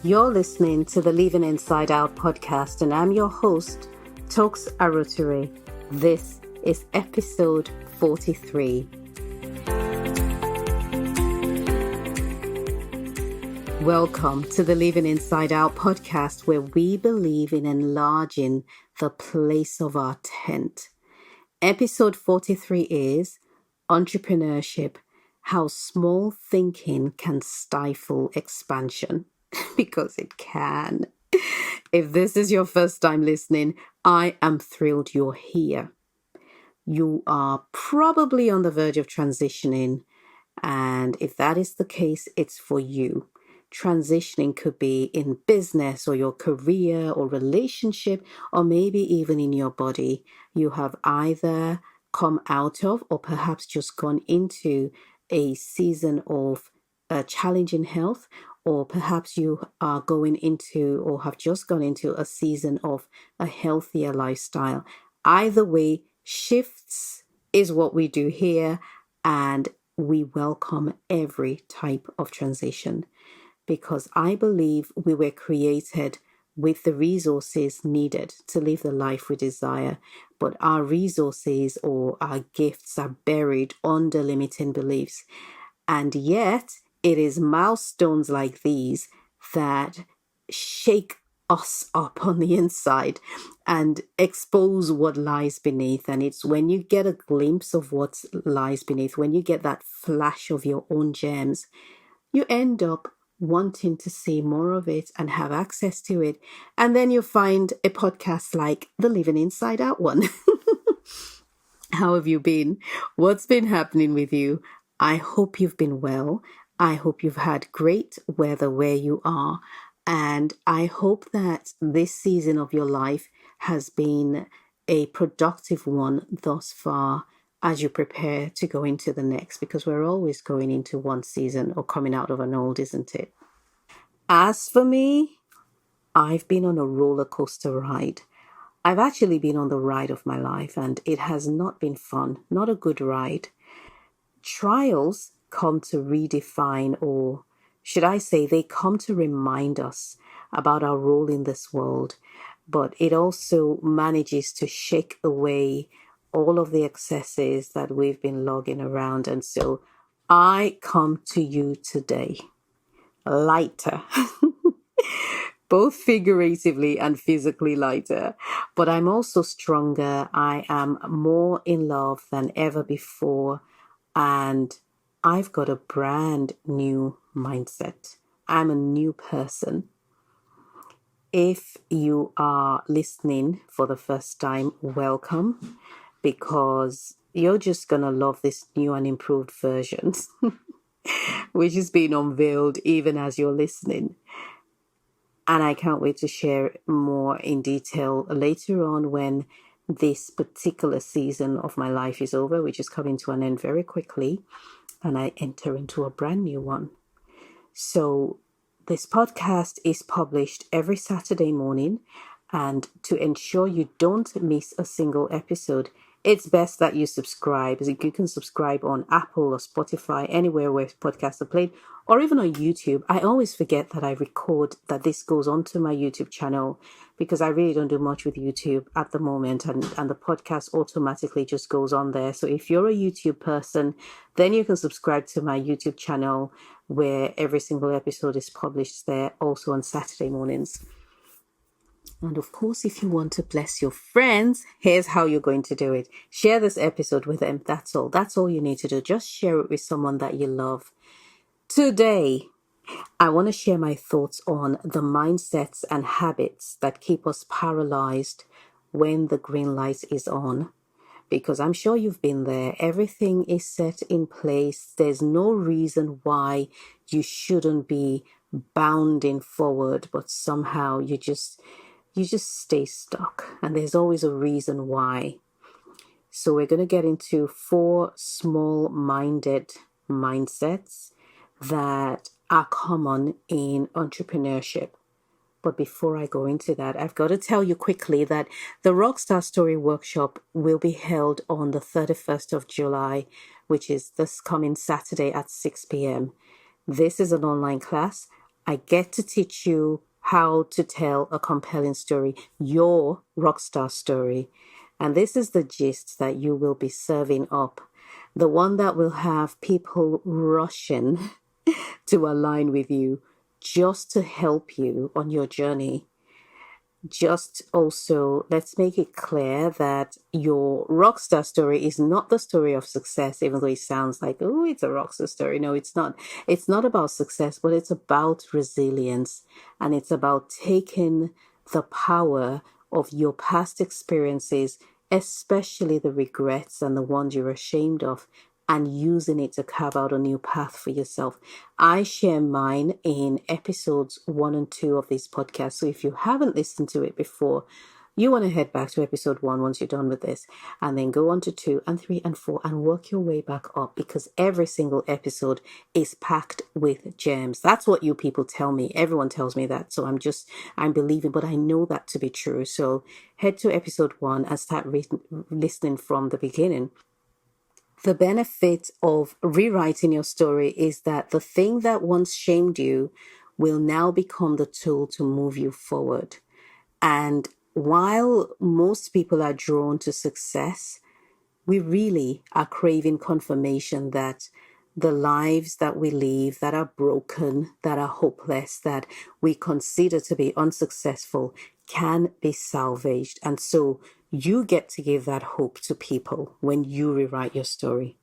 You're listening to the Living Inside Out podcast, and I'm your host, Toks Aruoture. This is episode 43. Welcome to the Living Inside Out podcast, where we believe in enlarging the place of our tent. Episode 43 is Entrepreneurship, How Small Thinking Can Stifle Expansion. Because it can. If this is your first time listening, I am thrilled you're here. You are probably on the verge of transitioning, and if that is the case, it's for you. Transitioning could be in business or your career or relationship, or maybe even in your body. You have either come out of or perhaps just gone into a season of challenging health, or perhaps you are going into or have just gone into a season of a healthier lifestyle. Either way, shifts is what we do here, and we welcome every type of transition because I believe we were created with the resources needed to live the life we desire, but our resources or our gifts are buried under limiting beliefs. And yet, it is milestones like these that shake us up on the inside and expose what lies beneath. And it's when you get a glimpse of what lies beneath, when you get that flash of your own gems, you end up wanting to see more of it and have access to it. And then you find a podcast like the Living Inside Out one. How have you been? What's been happening with you? I hope you've been well. I hope you've had great weather where you are. And I hope that this season of your life has been a productive one thus far as you prepare to go into the next, because we're always going into one season or coming out of an old, isn't it? As for me, I've been on a roller coaster ride. I've actually been on the ride of my life, and it has not been fun, not a good ride. Trials come to redefine, or should I say, they come to remind us about our role in this world, but it also manages to shake away all of the excesses that we've been lugging around. And so I come to you today lighter. Both figuratively and physically lighter, but I'm also stronger. I am more in love than ever before, and I've got a brand new mindset. I'm a new person. If you are listening for the first time, welcome, because you're just going to love this new and improved version, which is being unveiled even as you're listening. And I can't wait to share more in detail later on when this particular season of my life is over, which is coming to an end very quickly, and I enter into a brand new one. So this podcast is published every Saturday morning, and to ensure you don't miss a single episode, it's best that you subscribe. You can subscribe on Apple or Spotify, anywhere where podcasts are played, or even on YouTube. I always forget that I record, that this goes onto my YouTube channel, because I really don't do much with YouTube at the moment, and the podcast automatically just goes on there. So if you're a YouTube person, then you can subscribe to my YouTube channel, where every single episode is published there, also on Saturday mornings. And of course, if you want to bless your friends, here's how you're going to do it. Share this episode with them. That's all. That's all you need to do. Just share it with someone that you love. Today, I want to share my thoughts on the mindsets and habits that keep us paralyzed when the green light is on. Because I'm sure you've been there. Everything is set in place. There's no reason why you shouldn't be bounding forward, but somehow you just stay stuck, and there's always a reason why. So we're going to get into 4 small-minded mindsets that are common in entrepreneurship. But before I go into that, I've got to tell you quickly that the Rockstar Story Workshop will be held on the 31st of July, which is this coming Saturday at 6 p.m. This is an online class. I get to teach you how to tell a compelling story, your rockstar story. And this is the gist that you will be serving up. The one that will have people rushing to align with you just to help you on your journey. Just also, let's make it clear that your rockstar story is not the story of success, even though it sounds like, oh, it's a rockstar story. No, it's not. It's not about success, but it's about resilience. And it's about taking the power of your past experiences, especially the regrets and the ones you're ashamed of, and using it to carve out a new path for yourself. I share mine in episodes 1 and 2 of this podcast. So if you haven't listened to it before, you want to head back to episode 1 once you're done with this, and then go on to 2 and 3 and 4 and work your way back up, because every single episode is packed with gems. That's what you people tell me. Everyone tells me that. So I'm believing, but I know that to be true. So head to episode 1 and start listening from the beginning. The benefit of rewriting your story is that the thing that once shamed you will now become the tool to move you forward. And while most people are drawn to success, we really are craving confirmation that the lives that we live that are broken, that are hopeless, that we consider to be unsuccessful can be salvaged. And so you get to give that hope to people when you rewrite your story.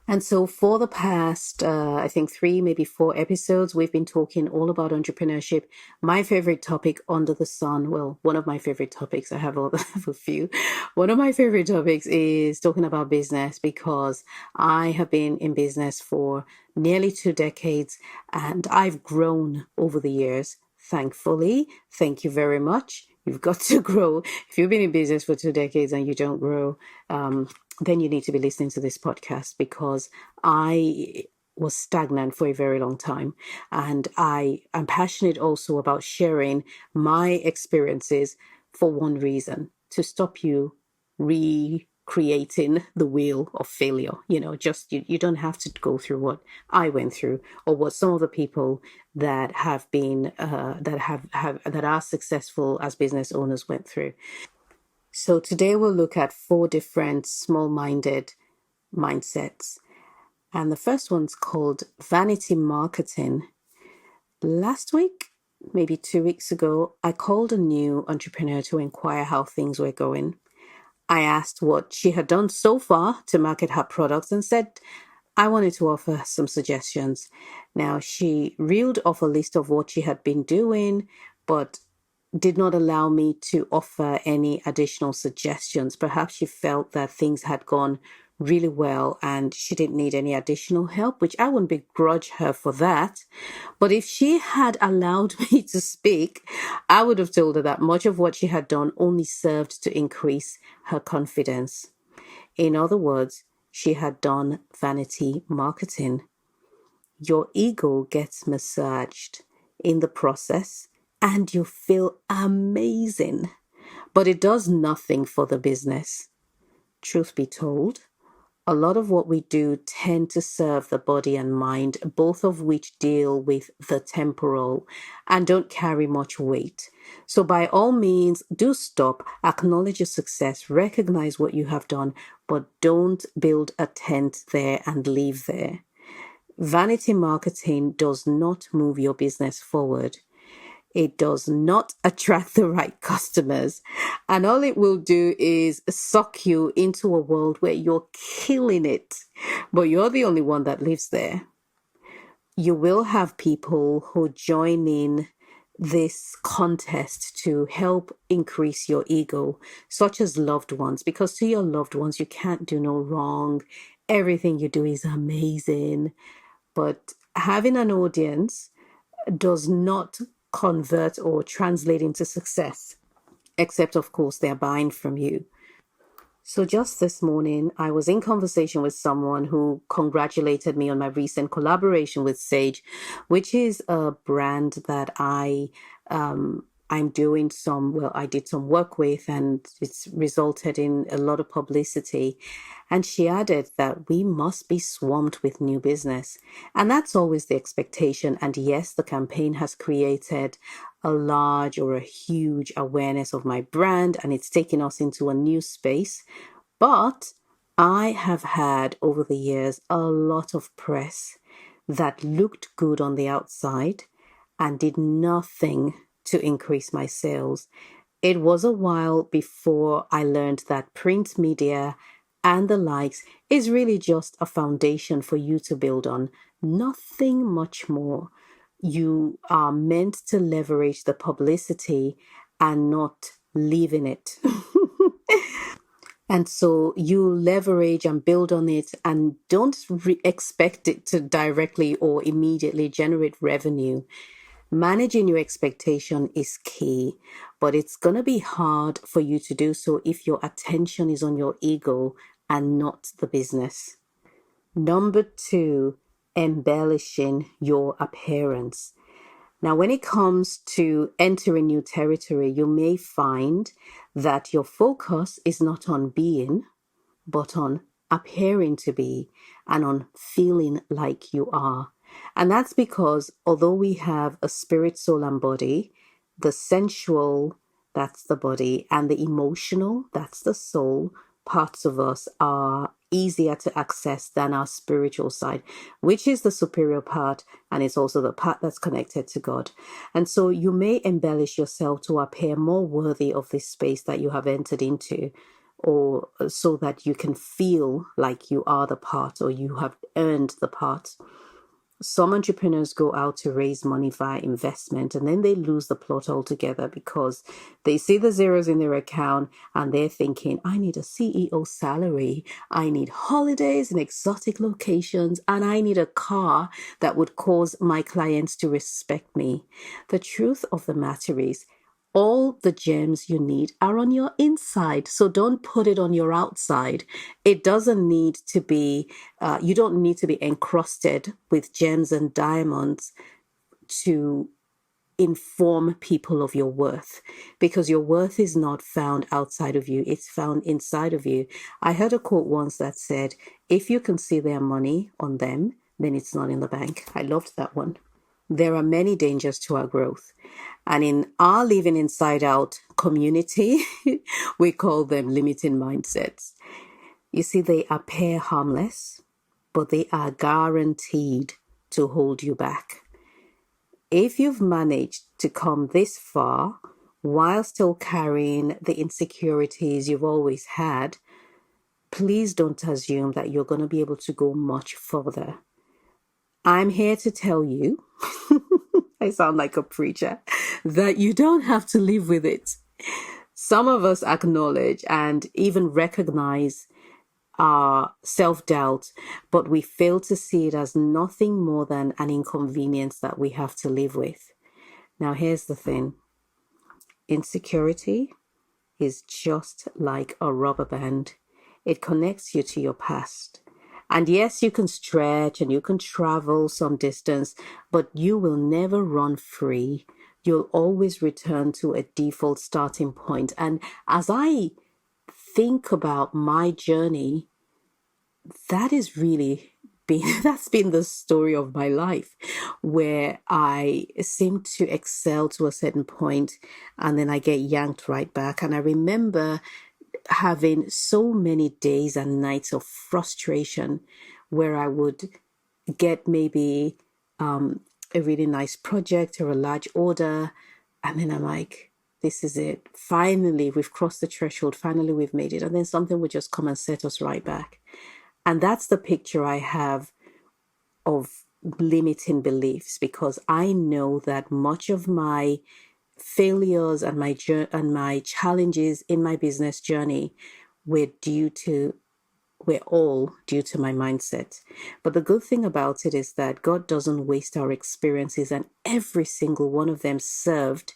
And so for the past, I think 3, maybe 4 episodes, we've been talking all about entrepreneurship. My favorite topic under the sun, well, one of my favorite topics, I have a few. One of my favorite topics is talking about business, because I have been in business for nearly 2 decades and I've grown over the years. Thankfully, thank you very much. You've got to grow. If you've been in business for 2 decades and you don't grow, then you need to be listening to this podcast, because I was stagnant for a very long time. And I am passionate also about sharing my experiences for one reason: to stop you recreating the wheel of failure. Just you don't have to go through what I went through, or what some of the people that have been that are successful as business owners went through. So today we'll look at 4 different small-minded mindsets. And the first one's called Vanity Marketing. Last week, maybe 2 weeks ago, I called a new entrepreneur to inquire how things were going. I asked what she had done so far to market her products and said I wanted to offer some suggestions. Now, she reeled off a list of what she had been doing, but did not allow me to offer any additional suggestions. Perhaps she felt that things had gone really well and she didn't need any additional help, which I wouldn't begrudge her for that. But if she had allowed me to speak, I would have told her that much of what she had done only served to increase her confidence. In other words, she had done vanity marketing. Your ego gets massaged in the process and you feel amazing, but it does nothing for the business. Truth be told, a lot of what we do tend to serve the body and mind, both of which deal with the temporal and don't carry much weight. So by all means, do stop, acknowledge your success, recognize what you have done, but don't build a tent there and leave there. Vanity marketing does not move your business forward. It does not attract the right customers. And all it will do is suck you into a world where you're killing it, but you're the only one that lives there. You will have people who join in this contest to help increase your ego, such as loved ones, because to your loved ones, you can't do no wrong. Everything you do is amazing. But having an audience does not convert or translate into success, except of course they're buying from you. So just this morning, I was in conversation with someone who congratulated me on my recent collaboration with Sage, which is a brand that I I did some work with, and it's resulted in a lot of publicity. And she added that we must be swamped with new business. And that's always the expectation. And yes, the campaign has created a large or a huge awareness of my brand, and it's taken us into a new space. But I have had over the years a lot of press that looked good on the outside and did nothing to increase my sales. It was a while before I learned that print media and the likes is really just a foundation for you to build on, nothing much more. You are meant to leverage the publicity and not live in it. And so you leverage and build on it, and don't expect it to directly or immediately generate revenue. Managing your expectation is key, but it's going to be hard for you to do so if your attention is on your ego and not the business. Number 2, embellishing your appearance. Now, when it comes to entering new territory, you may find that your focus is not on being, but on appearing to be and on feeling like you are. And that's because although we have a spirit, soul, and body, the sensual, that's the body, and the emotional, that's the soul, parts of us are easier to access than our spiritual side, which is the superior part, and it's also the part that's connected to God. And so you may embellish yourself to appear more worthy of this space that you have entered into, or so that you can feel like you are the part or you have earned the part. Some entrepreneurs go out to raise money via investment, and then they lose the plot altogether because they see the zeros in their account and they're thinking, I need a CEO salary, I need holidays in exotic locations, and I need a car that would cause my clients to respect me. The truth of the matter is, all the gems you need are on your inside. So don't put it on your outside. It doesn't need to be, you don't need to be encrusted with gems and diamonds to inform people of your worth, because your worth is not found outside of you. It's found inside of you. I heard a quote once that said, if you can see their money on them, then it's not in the bank. I loved that one. There are many dangers to our growth. And in our Living Inside Out community, we call them limiting mindsets. You see, they appear harmless, but they are guaranteed to hold you back. If you've managed to come this far while still carrying the insecurities you've always had, please don't assume that you're going to be able to go much further. I'm here to tell you, I sound like a preacher, that you don't have to live with it. Some of us acknowledge and even recognize our self-doubt, but we fail to see it as nothing more than an inconvenience that we have to live with. Now, here's the thing. Insecurity is just like a rubber band. It connects you to your past. And yes, you can stretch and you can travel some distance, but you will never run free. You'll always return to a default starting point. And as I think about my journey, that is really that's been the story of my life, where I seem to excel to a certain point and then I get yanked right back. And I remember having so many days and nights of frustration where I would get maybe a really nice project or a large order, and then I'm like, this is it. Finally, we've crossed the threshold. Finally, we've made it. And then something would just come and set us right back. And that's the picture I have of limiting beliefs, because I know that much of my failures and my challenges in my business journey were all due to my mindset. But the good thing about it is that God doesn't waste our experiences, and every single one of them served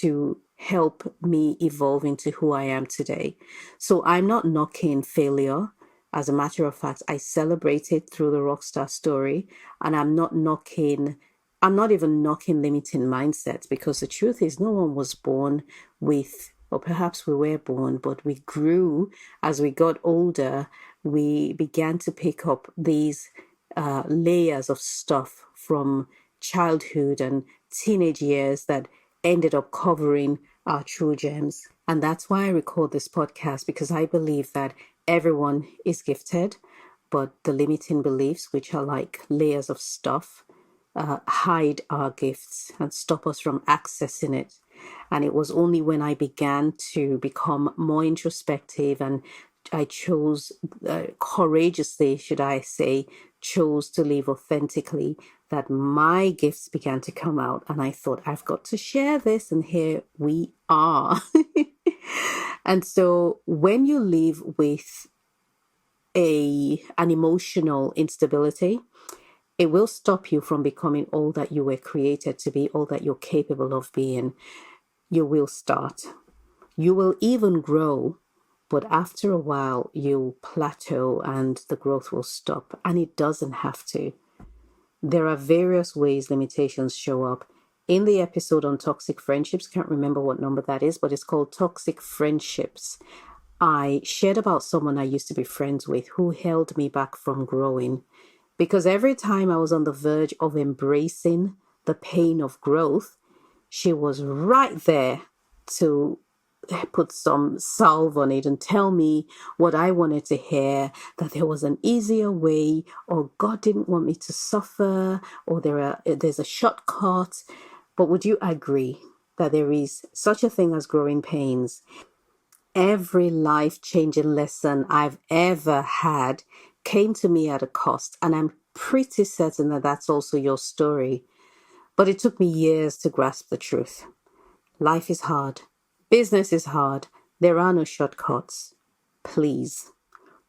to help me evolve into who I am today. So I'm not knocking failure. As a matter of fact, I celebrate it through the Rockstar story, and I'm not knocking I'm not even knocking limiting mindsets, because the truth is no one was born with, or perhaps we were born, but we grew as we got older. We began to pick up these layers of stuff from childhood and teenage years that ended up covering our true gems. And that's why I record this podcast, because I believe that everyone is gifted, but the limiting beliefs, which are like layers of stuff, hide our gifts and stop us from accessing it. And it was only when I began to become more introspective and I chose courageously, should I say, chose to live authentically, that my gifts began to come out. And I thought, I've got to share this. And here we are. And so when you live with an emotional instability, it will stop you from becoming all that you were created to be, all that you're capable of being. You will start. You will even grow, but after a while, you'll plateau and the growth will stop. And it doesn't have to. There are various ways limitations show up. In the episode on toxic friendships, can't remember what number that is, but it's called Toxic Friendships. I shared about someone I used to be friends with who held me back from growing. Because every time I was on the verge of embracing the pain of growth, she was right there to put some salve on it and tell me what I wanted to hear, that there was an easier way, or God didn't want me to suffer, or there's a shortcut. But would you agree that there is such a thing as growing pains? Every life-changing lesson I've ever had came to me at a cost, and I'm pretty certain that that's also your story. But it took me years to grasp the truth. Life is hard. Business is hard. There are no shortcuts. Please,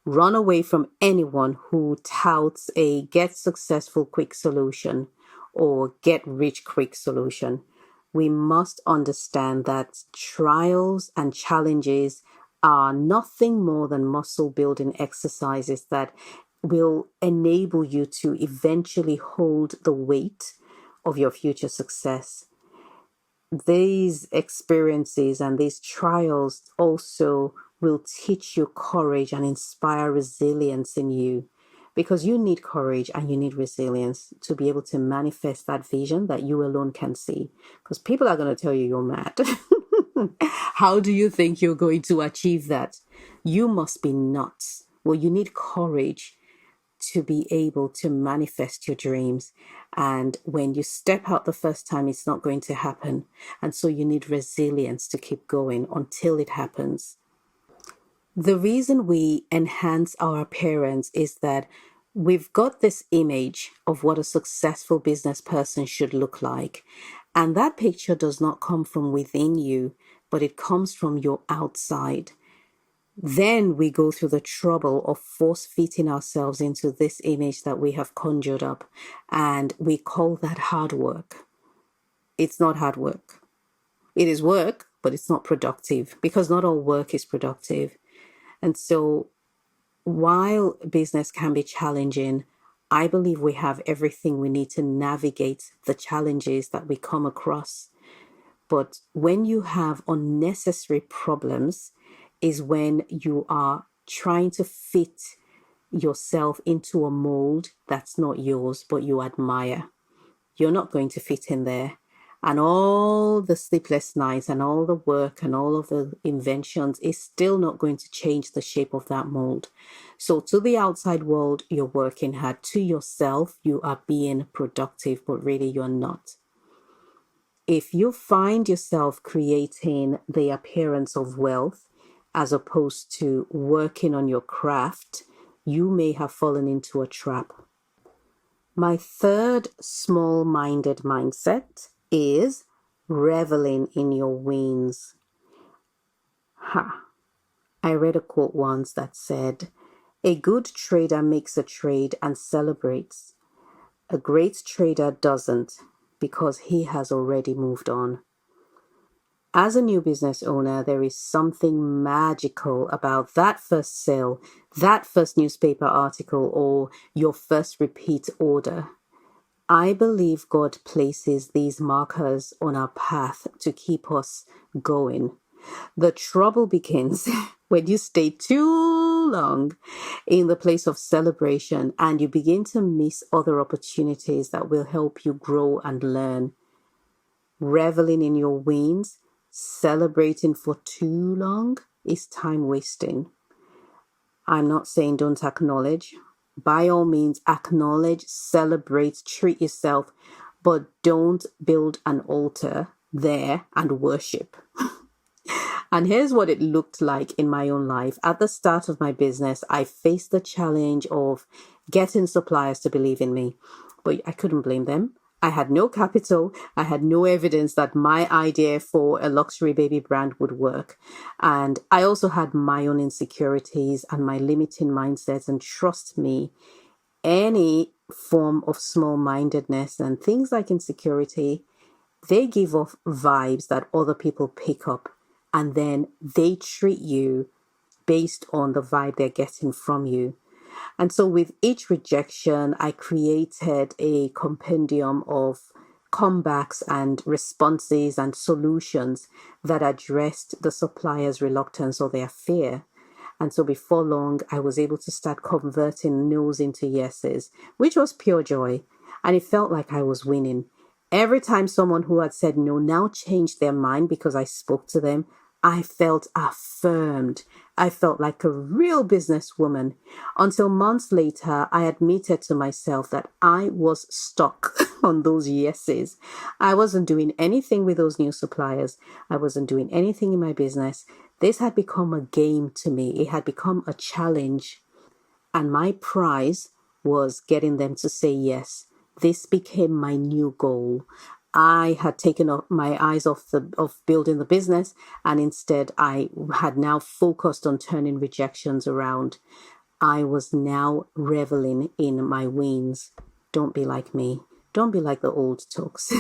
run away from anyone who touts a get successful quick solution or get rich quick solution. We must understand that trials and challenges are nothing more than muscle building exercises that will enable you to eventually hold the weight of your future success. These experiences and these trials also will teach you courage and inspire resilience in you, because you need courage and you need resilience to be able to manifest that vision that you alone can see, because people are going to tell you you're mad. How do you think you're going to achieve that? You must be nuts. Well, you need courage to be able to manifest your dreams. And when you step out the first time, it's not going to happen. And so you need resilience to keep going until it happens. The reason we enhance our appearance is that we've got this image of what a successful business person should look like. And that picture does not come from within you, but it comes from your outside. Then we go through the trouble of force-fitting ourselves into this image that we have conjured up, and we call that hard work. It's not hard work. It is work, but it's not productive, because not all work is productive. And so while business can be challenging, I believe we have everything we need to navigate the challenges that we come across. But when you have unnecessary problems is when you are trying to fit yourself into a mold that's not yours, but you admire. You're not going to fit in there. And all the sleepless nights and all the work and all of the inventions is still not going to change the shape of that mold. So to the outside world, you're working hard. To yourself, you are being productive, but really you're not. If you find yourself creating the appearance of wealth as opposed to working on your craft, you may have fallen into a trap. My third small-minded mindset is reveling in your wins. I read a quote once that said, "A good trader makes a trade and celebrates. A great trader doesn't, because he has already moved on." As a new business owner, there is something magical about that first sale, that first newspaper article, or your first repeat order. I believe God places these markers on our path to keep us going. The trouble begins when you stay too long in the place of celebration and you begin to miss other opportunities that will help you grow and learn. Reveling in your wins, celebrating for too long is time wasting. I'm not saying don't acknowledge. By all means, acknowledge, celebrate, treat yourself, but don't build an altar there and worship. And here's what it looked like in my own life. At the start of my business, I faced the challenge of getting suppliers to believe in me, but I couldn't blame them. I had no capital. I had no evidence that my idea for a luxury baby brand would work. And I also had my own insecurities and my limiting mindsets. And trust me, any form of small-mindedness and things like insecurity, they give off vibes that other people pick up, and then they treat you based on the vibe they're getting from you. And so with each rejection, I created a compendium of comebacks and responses and solutions that addressed the supplier's reluctance or their fear. And so before long, I was able to start converting no's into yeses, which was pure joy. And it felt like I was winning. Every time someone who had said no now changed their mind because I spoke to them, I felt affirmed. I felt like a real businesswoman. Until months later, I admitted to myself that I was stuck on those yeses. I wasn't doing anything with those new suppliers. I wasn't doing anything in my business. This had become a game to me. It had become a challenge. And my prize was getting them to say yes. This became my new goal. I had taken my eyes off building the business, and instead I had now focused on turning rejections around. I was now reveling in my wins. Don't be like me. Don't be like the old Toks.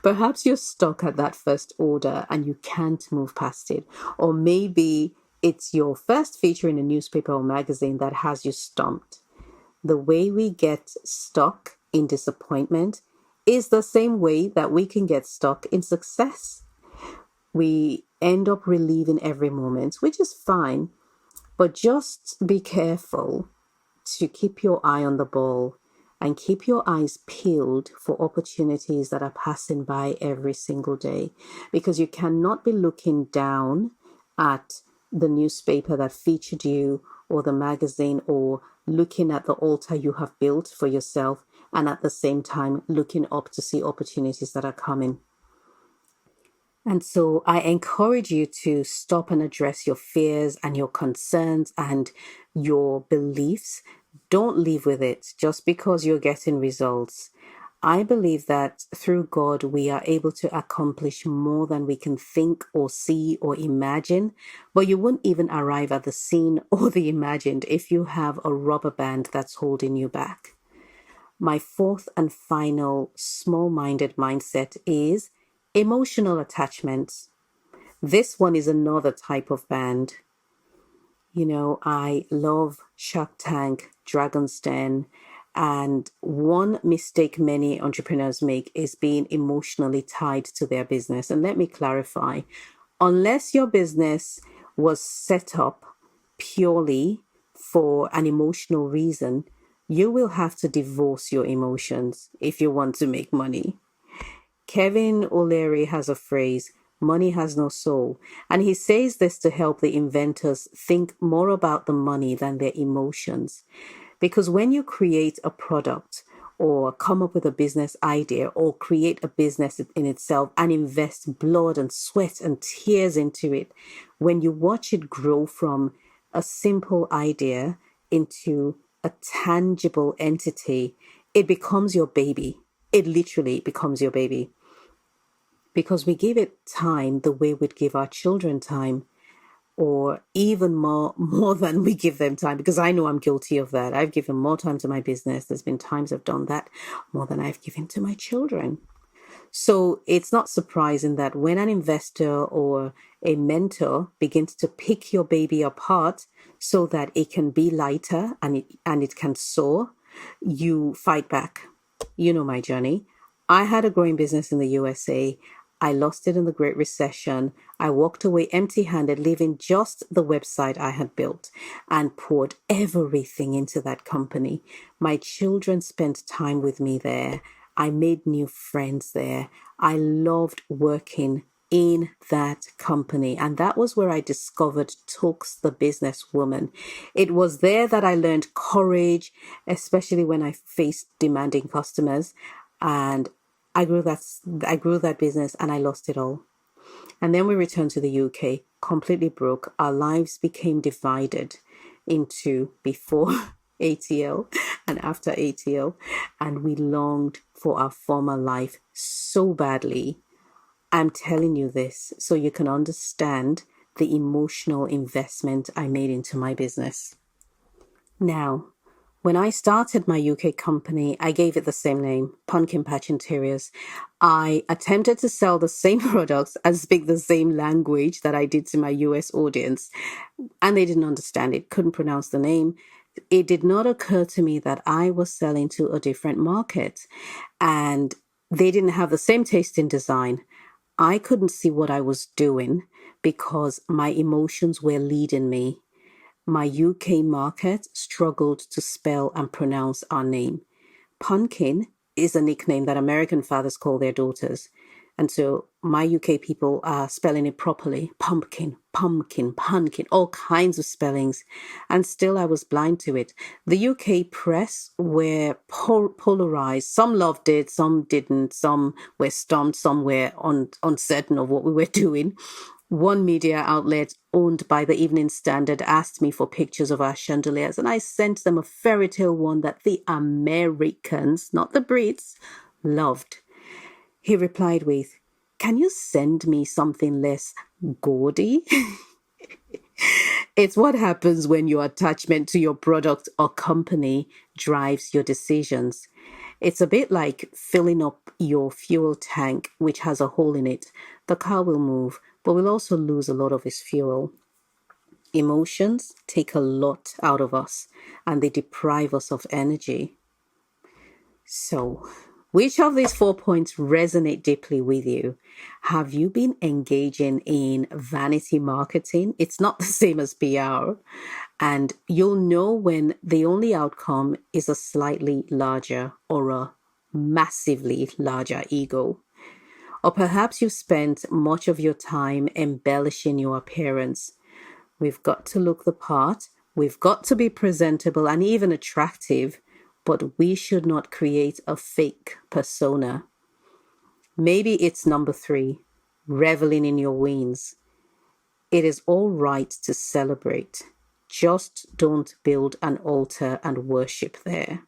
Perhaps you're stuck at that first order and you can't move past it. Or maybe it's your first feature in a newspaper or magazine that has you stumped. The way we get stuck in disappointment is the same way that we can get stuck in success. We end up reliving every moment, which is fine, but just be careful to keep your eye on the ball and keep your eyes peeled for opportunities that are passing by every single day, because you cannot be looking down at the newspaper that featured you or the magazine, or looking at the altar you have built for yourself and at the same time looking up to see opportunities that are coming. And so I encourage you to stop and address your fears and your concerns and your beliefs. Don't live with it just because you're getting results. I believe that through God, we are able to accomplish more than we can think or see or imagine, but you wouldn't even arrive at the seen or the imagined if you have a rubber band that's holding you back. My fourth and final small-minded mindset is emotional attachments. This one is another type of band. You know, I love Shark Tank, Dragon's Den, and one mistake many entrepreneurs make is being emotionally tied to their business. And let me clarify, unless your business was set up purely for an emotional reason, you will have to divorce your emotions if you want to make money. Kevin O'Leary has a phrase, money has no soul. And he says this to help the inventors think more about the money than their emotions. Because when you create a product or come up with a business idea or create a business in itself and invest blood and sweat and tears into it, when you watch it grow from a simple idea into a tangible entity, it becomes your baby. It literally becomes your baby. Because we give it time the way we'd give our children time, or even more than we give them time, because I know I'm guilty of that. I've given more time to my business. There's been times I've done that more than I've given to my children. So it's not surprising that when an investor or a mentor begins to pick your baby apart so that it can be lighter and it can soar, you fight back. You know my journey. I had a growing business in the USA. I lost it in the Great Recession. I walked away empty handed, leaving just the website I had built and poured everything into that company. My children spent time with me there. I made new friends there. I loved working in that company. And that was where I discovered Toks, the businesswoman. It was there that I learned courage, especially when I faced demanding customers. And I grew that business and I lost it all. And then we returned to the UK, completely broke. Our lives became divided into before ATL and after ATL. And we longed for our former life so badly. I'm telling you this so you can understand the emotional investment I made into my business. Now, when I started my UK company, I gave it the same name, Pumpkin Patch Interiors. I attempted to sell the same products and speak the same language that I did to my US audience, and they didn't understand it, couldn't pronounce the name. It did not occur to me that I was selling to a different market, and they didn't have the same taste in design. I couldn't see what I was doing because my emotions were leading me. My UK market struggled to spell and pronounce our name. Pumpkin is a nickname that American fathers call their daughters. And so my UK people are spelling it properly. Pumpkin, pumpkin, pumpkin, all kinds of spellings. And still I was blind to it. The UK press were polarized. Some loved it, some didn't. Some were stumped, some were uncertain of what we were doing. One media outlet owned by the Evening Standard asked me for pictures of our chandeliers, and I sent them a fairy tale one that the Americans, not the Brits, loved. He replied with, "Can you send me something less gaudy?" It's what happens when your attachment to your product or company drives your decisions. It's a bit like filling up your fuel tank, which has a hole in it. The car will move, but will also lose a lot of its fuel. Emotions take a lot out of us and they deprive us of energy. So, which of these 4 points resonate deeply with you? Have you been engaging in vanity marketing? It's not the same as PR. And you'll know when the only outcome is a slightly larger or a massively larger ego. Or perhaps you've spent much of your time embellishing your appearance. We've got to look the part, we've got to be presentable and even attractive, but we should not create a fake persona. Maybe it's number 3, reveling in your wins. It is all right to celebrate. Just don't build an altar and worship there.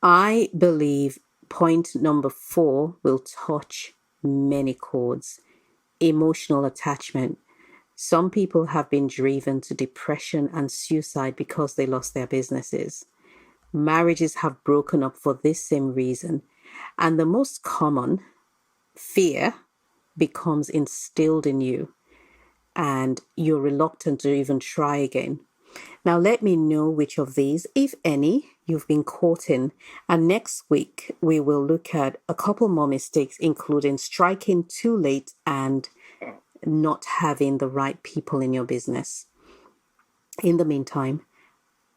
I believe point number 4 will touch many chords. Emotional attachment. Some people have been driven to depression and suicide because they lost their businesses. Marriages have broken up for this same reason. And the most common, fear, becomes instilled in you and you're reluctant to even try again. Now, let me know which of these, if any, you've been caught in. And next week, we will look at a couple more mistakes, including striking too late and not having the right people in your business. In the meantime,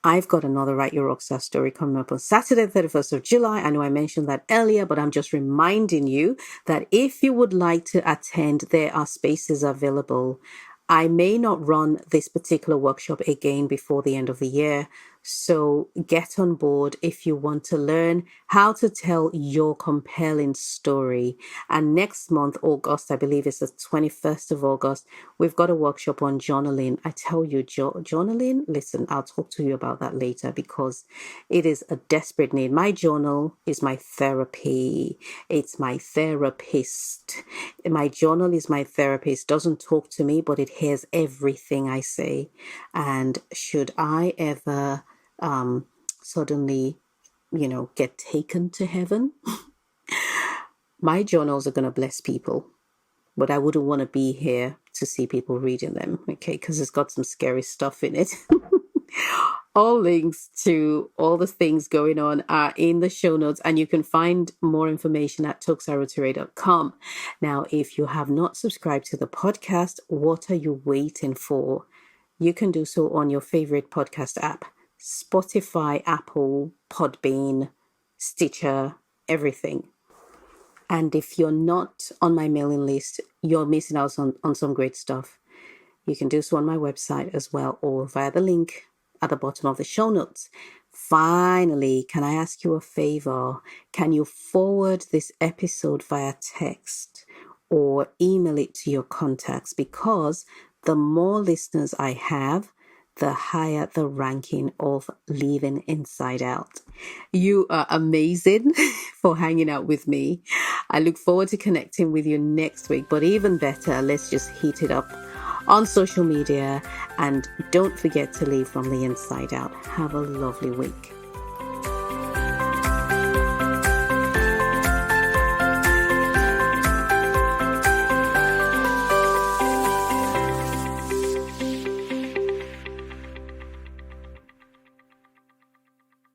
I've got another Write Your Rockstar story coming up on Saturday, 31st of July. I know I mentioned that earlier, but I'm just reminding you that if you would like to attend, there are spaces available. I may not run this particular workshop again before the end of the year. So get on board if you want to learn how to tell your compelling story. And next month, August, I believe it's the 21st of August, we've got a workshop on journaling. I tell you, journaling, listen, I'll talk to you about that later because it is a desperate need. My journal is my therapy. It's my therapist. My journal is my therapist. Doesn't talk to me, but it hears everything I say. And should I ever suddenly, get taken to heaven, my journals are going to bless people, but I wouldn't want to be here to see people reading them, okay, because it's got some scary stuff in it. All links to all the things going on are in the show notes, and you can find more information at toksaruoture.com. Now, if you have not subscribed to the podcast, what are you waiting for? You can do so on your favorite podcast app: Spotify, Apple, Podbean, Stitcher, everything. And if you're not on my mailing list, you're missing out on some great stuff. You can do so on my website as well, or via the link at the bottom of the show notes. Finally, can I ask you a favor? Can you forward this episode via text or email it to your contacts? Because the more listeners I have, the higher the ranking of Living Inside Out. You are amazing for hanging out with me. I look forward to connecting with you next week, but even better, let's just heat it up on social media, and don't forget to live from the inside out. Have a lovely week.